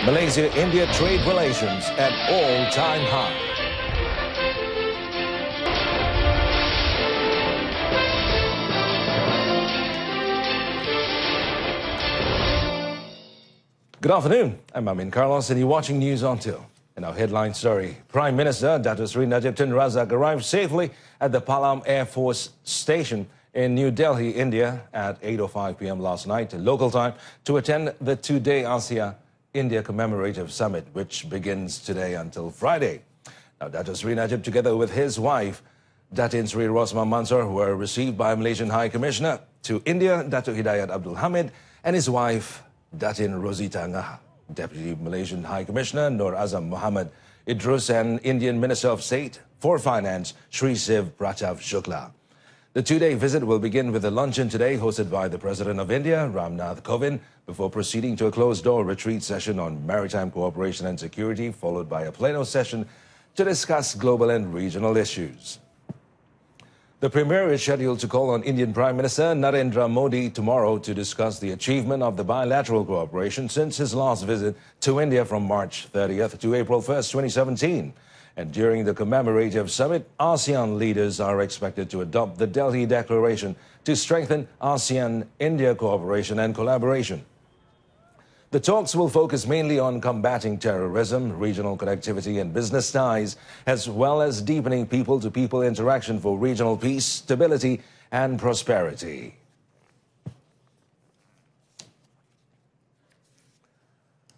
Malaysia-India trade relations at all-time high. Good afternoon, I'm Amin Carlos and you're watching News on 2. In our headline story, Prime Minister Dato Sri Najib Tun Razak arrived safely at the Palam Air Force Station in New Delhi, India at 8:05 p.m. last night, local time, to attend the two-day ASEAN-India commemorative summit, which begins today until Friday. Now, Dato Sri Najib, together with his wife, Datin Sri Rosmah Mansor, were received by Malaysian High Commissioner to India, Dato Hidayat Abdul Hamid, and his wife, Datin Rosita Ngah, Deputy Malaysian High Commissioner Nur Azam Mohamed Idrus, and Indian Minister of State for Finance Sri Siv Pratav Shukla. The two-day visit will begin with a luncheon today hosted by the President of India, Ramnath Kovind, before proceeding to a closed-door retreat session on maritime cooperation and security, followed by a pleno session to discuss global and regional issues. The Premier is scheduled to call on Indian Prime Minister Narendra Modi tomorrow to discuss the achievement of the bilateral cooperation since his last visit to India from March 30th to April 1st, 2017. And during the commemorative summit, ASEAN leaders are expected to adopt the Delhi Declaration to strengthen ASEAN-India cooperation and collaboration. The talks will focus mainly on combating terrorism, regional connectivity and business ties, as well as deepening people-to-people interaction for regional peace, stability and prosperity.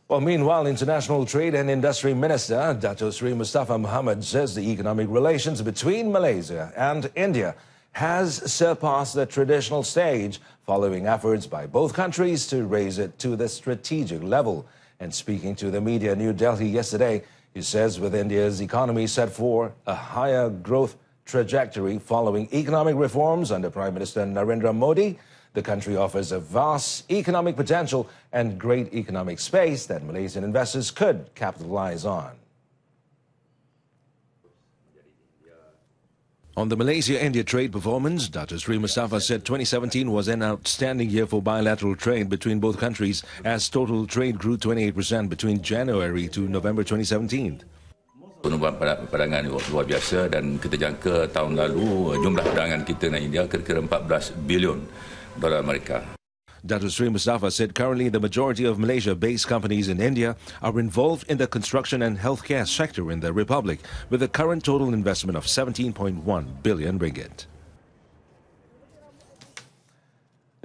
Well, meanwhile, International Trade and Industry Minister Dato Sri Mustafa Mohamed says the economic relations between Malaysia and India has surpassed the traditional stage following efforts by both countries to raise it to the strategic level. And speaking to the media in New Delhi yesterday, he says with India's economy set for a higher growth trajectory following economic reforms under Prime Minister Narendra Modi, the country offers a vast economic potential and great economic space that Malaysian investors could capitalize on. On the Malaysia-India trade performance, Dato Sri Mustafa said 2017 was an outstanding year for bilateral trade between both countries, as total trade grew 28% between January to November 2017. Penumpukan perdagangan luar biasa dan kita jangka tahun lalu jumlah perdagangan kita dengan India kira-kira 14 bilion dolar Amerika. Dato Sri Mustafa said currently the majority of Malaysia-based companies in India are involved in the construction and healthcare sector in the Republic, with a current total investment of 17.1 billion ringgit.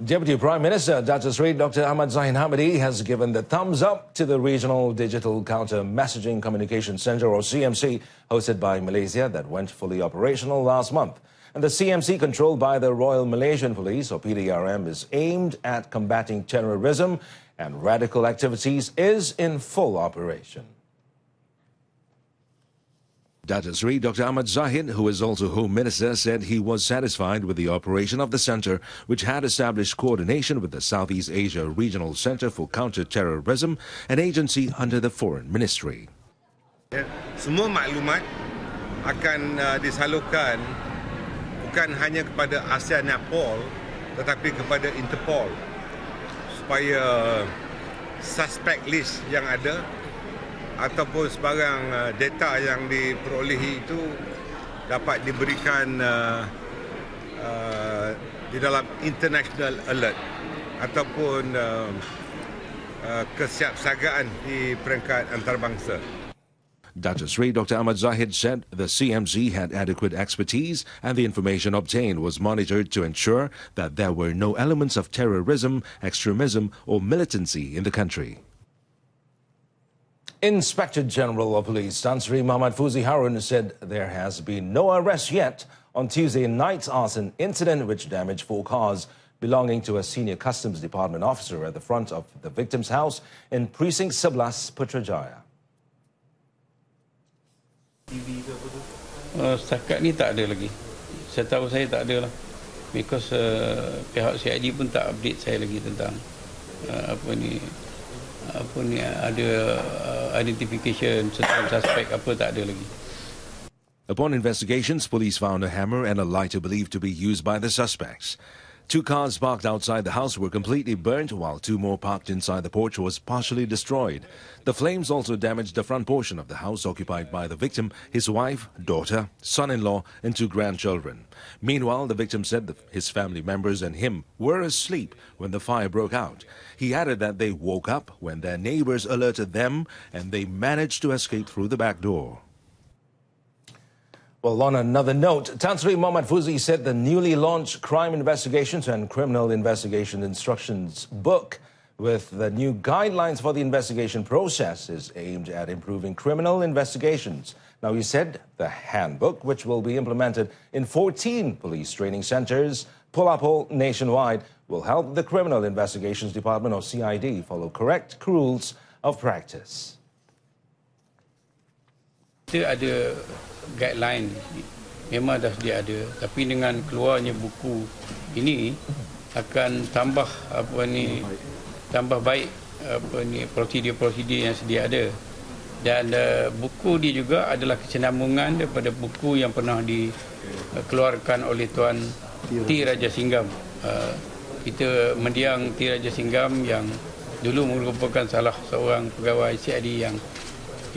Deputy Prime Minister Dato Sri Dr. Ahmad Zahid Hamidi has given the thumbs up to the Regional Digital Counter Messaging Communication Centre, or CMC, hosted by Malaysia that went fully operational last month. And the CMC, controlled by the Royal Malaysian Police, or PDRM, is aimed at combating terrorism and radical activities, is in full operation. Dato Sri Dr. Ahmad Zahid, who is also Home Minister, said he was satisfied with the operation of the centre, which had established coordination with the Southeast Asia Regional Centre for Counter-Terrorism, an agency under the Foreign Ministry. Semua maklumat akan disalurkan bukan hanya kepada ASEAN-Napol tetapi kepada Interpol supaya suspect list yang ada ataupun sebarang data yang diperolehi itu dapat diberikan di dalam international alert ataupun kesiapsiagaan di peringkat antarabangsa. Dato Sri Dr. Ahmad Zahid said the CMC had adequate expertise and the information obtained was monitored to ensure that there were no elements of terrorism, extremism or militancy in the country. Inspector General of Police Tan Sri Muhammad Fuzi Harun said there has been no arrest yet on Tuesday night's arson incident which damaged 4 cars belonging to a senior Customs Department officer at the front of the victim's house in Precinct 11, Putrajaya. Setakat ni tak ada lagi. Setahu saya tak ada lah. Because pihak CID pun tak update saya lagi tentang apa ni ada identification tentang suspek apa, tak ada lagi. Upon investigations, police found a hammer and a lighter believed to be used by the suspects. 2 cars parked outside the house were completely burnt, while 2 more parked inside the porch was partially destroyed. The flames also damaged the front portion of the house occupied by the victim, his wife, daughter, son-in-law and 2 grandchildren. Meanwhile, the victim said that his family members and him were asleep when the fire broke out. He added that they woke up when their neighbors alerted them and they managed to escape through the back door. Well, on another note, Tan Sri Mohamed Fuzi said the newly launched Crime Investigations and Criminal Investigation Instructions book with the new guidelines for the investigation process is aimed at improving criminal investigations. Now, he said the handbook, which will be implemented in 14 police training centers, Pulapol nationwide, will help the Criminal Investigations Department or CID follow correct rules of practice. Kita ada guideline, memang dah dia ada, tapi dengan keluarnya buku ini akan tambah tambah baik prosedur-prosedur yang sedia ada. Dan buku ini juga adalah kesinambungan daripada buku yang pernah dikeluarkan oleh Tuan T. Raja Singgam. Kita mendiang T. Raja Singgam yang dulu merupakan salah seorang pegawai CID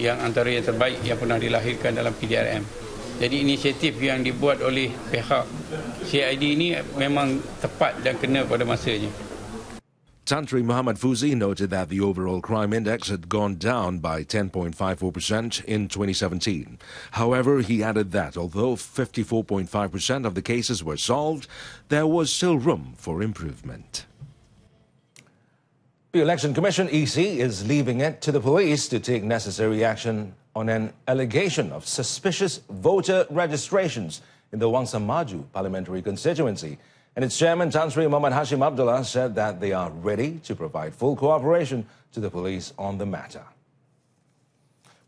yang antara yang terbaik yang pernah dilahirkan dalam PDRM. Jadi inisiatif yang dibuat oleh pihak CID ini memang tepat dan kena pada masanya. Tan Sri Mohamed Fuzi noted that the overall crime index had gone down by 10.54% in 2017. However, he added that although 54.5% of the cases were solved, there was still room for improvement. The Election Commission, EC, is leaving it to the police to take necessary action on an allegation of suspicious voter registrations in the Wangsa Maju parliamentary constituency. And its chairman, Tan Sri Muhammad Hashim Abdullah, said that they are ready to provide full cooperation to the police on the matter.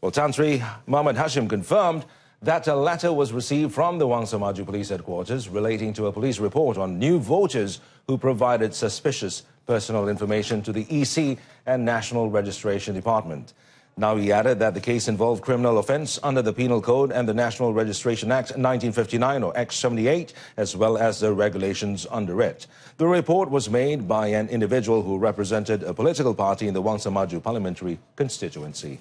Well, Tan Sri Muhammad Hashim confirmed that a letter was received from the Wangsa Maju police headquarters relating to a police report on new voters who provided suspicious personal information to the EC and National Registration Department. Now, he added that the case involved criminal offence under the Penal Code and the National Registration Act 1959 or Act 78, as well as the regulations under it. The report was made by an individual who represented a political party in the Wangsa Maju parliamentary constituency.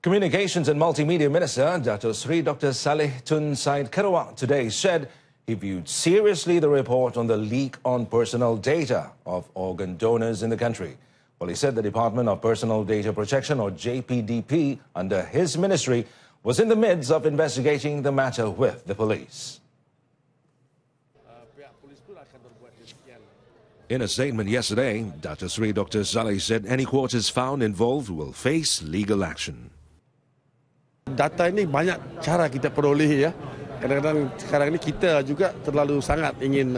Communications and Multimedia Minister Dato Sri Dr. Saleh Tun Said Karawak today said he viewed seriously the report on the leak on personal data of organ donors in the country. Well, he said the Department of Personal Data Protection, or JPDP, under his ministry, was in the midst of investigating the matter with the police. In a statement yesterday, Dato Sri Dr. Saleh said any quarters found involved will face legal action. Data ini banyak cara kita peroleh ya. Kadang-kadang sekarang ini kita juga terlalu sangat ingin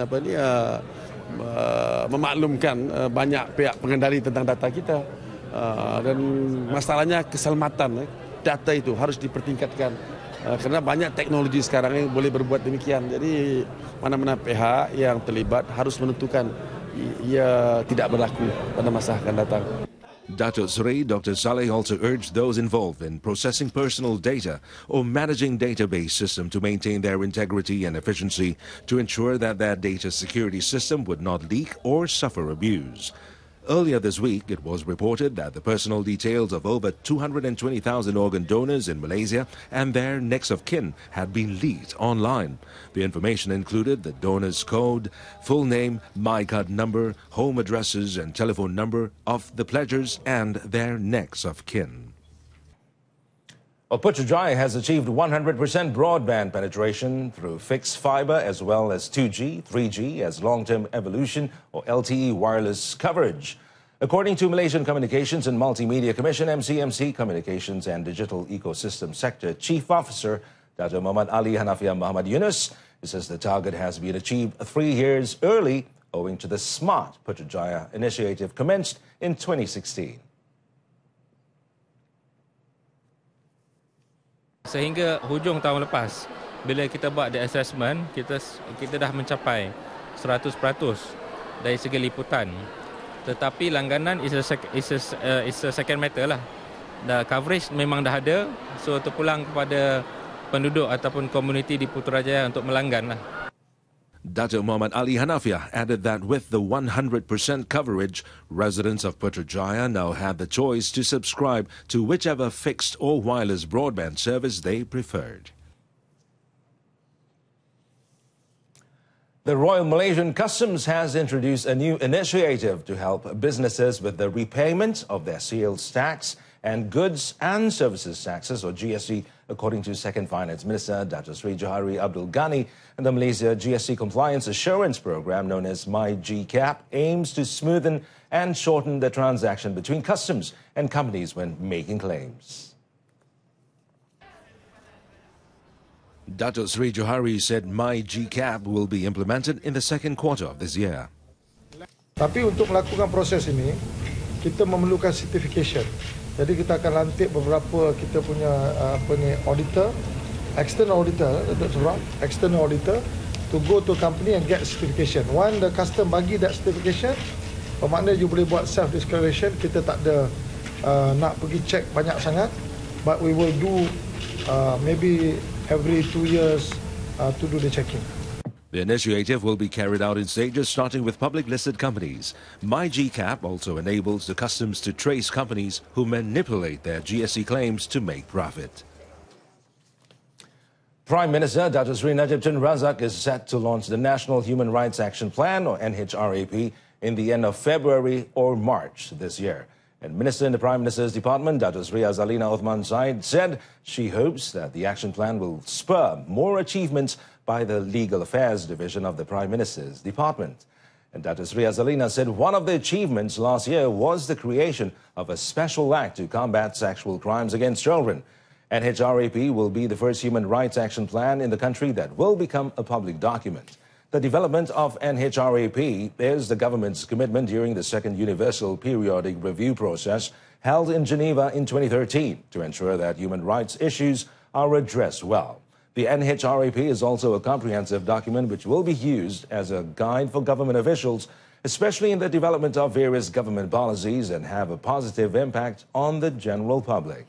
memaklumkan banyak pihak pengendali tentang data kita. Dan masalahnya keselamatan data itu harus dipertingkatkan. Karena banyak teknologi sekarang yang boleh berbuat demikian. Jadi mana-mana pihak yang terlibat harus menentukan ia tidak berlaku pada masa akan datang. Dato Sri Dr. Saleh also urged those involved in processing personal data or managing database system to maintain their integrity and efficiency to ensure that their data security system would not leak or suffer abuse. Earlier this week, it was reported that the personal details of over 220,000 organ donors in Malaysia and their next of kin had been leaked online. The information included the donor's code, full name, MyCard number, home addresses and telephone number of the pledgers and their next of kin. Well, Putrajaya has achieved 100% broadband penetration through fixed fibre as well as 2G, 3G as long-term evolution or LTE wireless coverage. According to Malaysian Communications and Multimedia Commission, MCMC, Communications and Digital Ecosystem Sector Chief Officer Dr. Muhammad Ali Hanafiah Muhammad Yunus, he says the target has been achieved 3 years early owing to the Smart Putrajaya initiative commenced in 2016. Sehingga hujung tahun lepas, bila kita buat the assessment, kita dah mencapai 100% dari segi liputan. Tetapi langganan is a second matter lah. Dah coverage memang dah ada, so terpulang kepada penduduk ataupun komuniti di Putrajaya untuk melanggan lah. Dato' Muhammad Ali Hanafiah added that with the 100% coverage, residents of Putrajaya now had the choice to subscribe to whichever fixed or wireless broadband service they preferred. The Royal Malaysian Customs has introduced a new initiative to help businesses with the repayment of their sales tax and goods and services taxes, or GST, according to Second Finance Minister Dato' Sri Johari Abdul Ghani. And the Malaysia GST Compliance Assurance Program, known as MyGCAP, aims to smoothen and shorten the transaction between customs and companies when making claims. Dato' Sri Johari said MyGCAP will be implemented in the second quarter of this year. Tapi untuk melakukan proses ini, kita memerlukan certification. Jadi kita akan lantik beberapa kita punya auditor, external auditor to go to a company and get certification. When the custom bagi that certification, bermakna you boleh buat self declaration. Kita tak ada nak pergi check banyak sangat, but we will do maybe every 2 years to do the checking. The initiative will be carried out in stages, starting with public-listed companies. MyGCAP also enables the customs to trace companies who manipulate their GST claims to make profit. Prime Minister Dato' Sri Najib Tun Razak is set to launch the National Human Rights Action Plan, or NHRAP, in the end of February or March this year. And Minister in the Prime Minister's Department, Dato' Sri Azalina Uthman Said, said she hopes that the action plan will spur more achievements by the Legal Affairs Division of the Prime Minister's Department. And Dato' Sri Azalina said one of the achievements last year was the creation of a special act to combat sexual crimes against children. NHRAP will be the first human rights action plan in the country that will become a public document. The development of NHRAP is the government's commitment during the second Universal Periodic Review process held in Geneva in 2013 to ensure that human rights issues are addressed well. The NHRAP is also a comprehensive document which will be used as a guide for government officials, especially in the development of various government policies, and have a positive impact on the general public.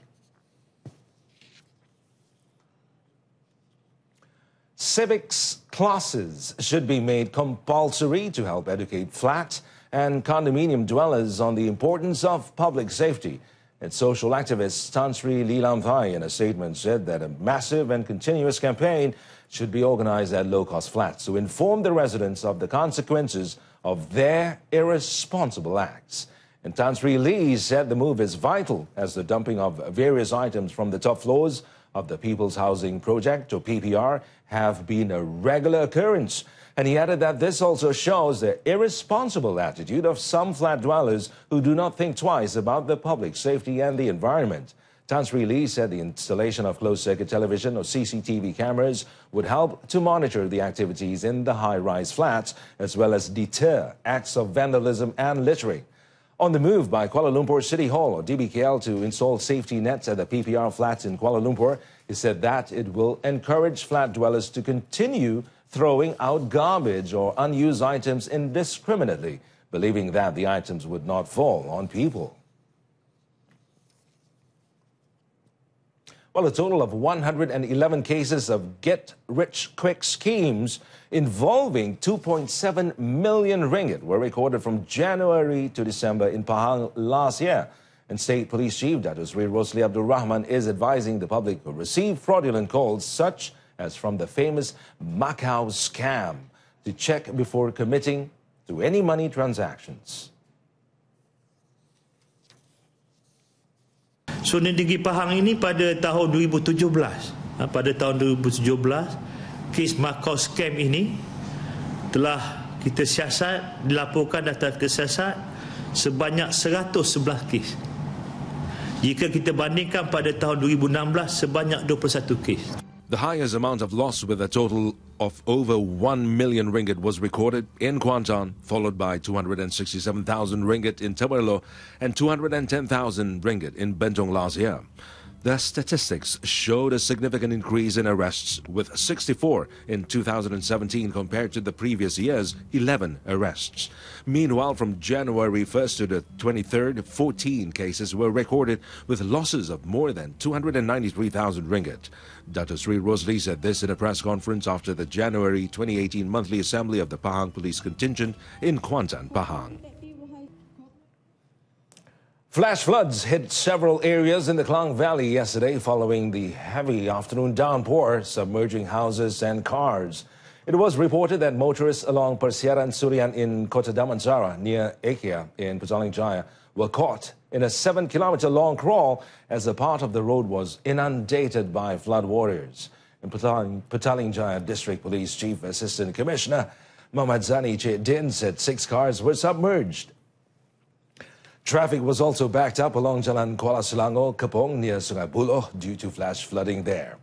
Civics classes should be made compulsory to help educate flat and condominium dwellers on the importance of public safety. And social activist Tan Sri Leelam Thai, in a statement, said that a massive and continuous campaign should be organized at low-cost flats to inform the residents of the consequences of their irresponsible acts. And Tan Sri Lee said the move is vital as the dumping of various items from the top floors of the People's Housing Project, or PPR, have been a regular occurrence. And he added that this also shows the irresponsible attitude of some flat dwellers who do not think twice about the public safety and the environment. Tan Sri Lee said the installation of closed-circuit television or CCTV cameras would help to monitor the activities in the high-rise flats, as well as deter acts of vandalism and littering. On the move by Kuala Lumpur City Hall, or DBKL, to install safety nets at the PPR flats in Kuala Lumpur, he said that it will encourage flat dwellers to continue throwing out garbage or unused items indiscriminately, believing that the items would not fall on people. Well, a total of 111 cases of get-rich-quick schemes involving 2.7 million ringgit were recorded from January to December in Pahang last year. And State Police Chief Dato' Sri Rosli Abdul Rahman is advising the public who receive fraudulent calls, such as from the famous Macau scam, to check before committing to any money transactions. So Negeri Pahang ini pada tahun 2017, kes Macau scam ini telah kita siasat, dilaporkan daftar kesiasat sebanyak 111 kes. Jika kita bandingkan pada tahun 2016 sebanyak 21 kes. The highest amount of loss, with a total of over 1 million ringgit, was recorded in Kuantan, followed by 267,000 ringgit in Temerloh and 210,000 ringgit in Bentong last year. The statistics showed a significant increase in arrests, with 64 in 2017 compared to the previous year's 11 arrests. Meanwhile, from January 1st to the 23rd, 14 cases were recorded with losses of more than 293,000 ringgit. Dato Sri Rosli said this in a press conference after the January 2018 monthly assembly of the Pahang Police Contingent in Kuantan, Pahang. Flash floods hit several areas in the Klang Valley yesterday following the heavy afternoon downpour, submerging houses and cars. It was reported that motorists along Persiaran Surian in Kota Damansara near Ekia in Petaling Jaya were caught in a 7-kilometer-long crawl as a part of the road was inundated by flood waters. In Petaling Jaya District Police Chief Assistant Commissioner Muhammad Zani Cik Din said 6 cars were submerged. Traffic was also backed up along Jalan Kuala Selangor, Kepong near Sungai Buloh due to flash flooding there.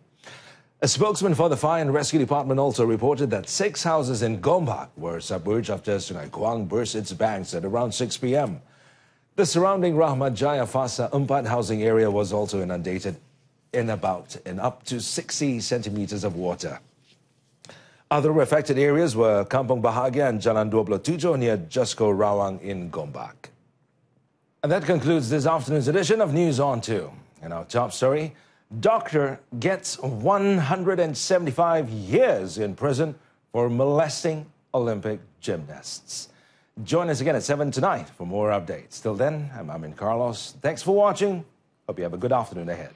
A spokesman for the Fire and Rescue Department also reported that 6 houses in Gombak were submerged after Sungai Kuang burst its banks at around 6 p.m. The surrounding Rahmat Jaya Fasa 4 housing area was also inundated in up to 60 centimeters of water. Other affected areas were Kampung Bahagia and Jalan 27 near Jusko Rawang in Gombak. And that concludes this afternoon's edition of News On 2. In our top story, doctor gets 175 years in prison for molesting Olympic gymnasts. Join us again at 7 tonight for more updates. Till then, I'm Amin Carlos. Thanks for watching. Hope you have a good afternoon ahead.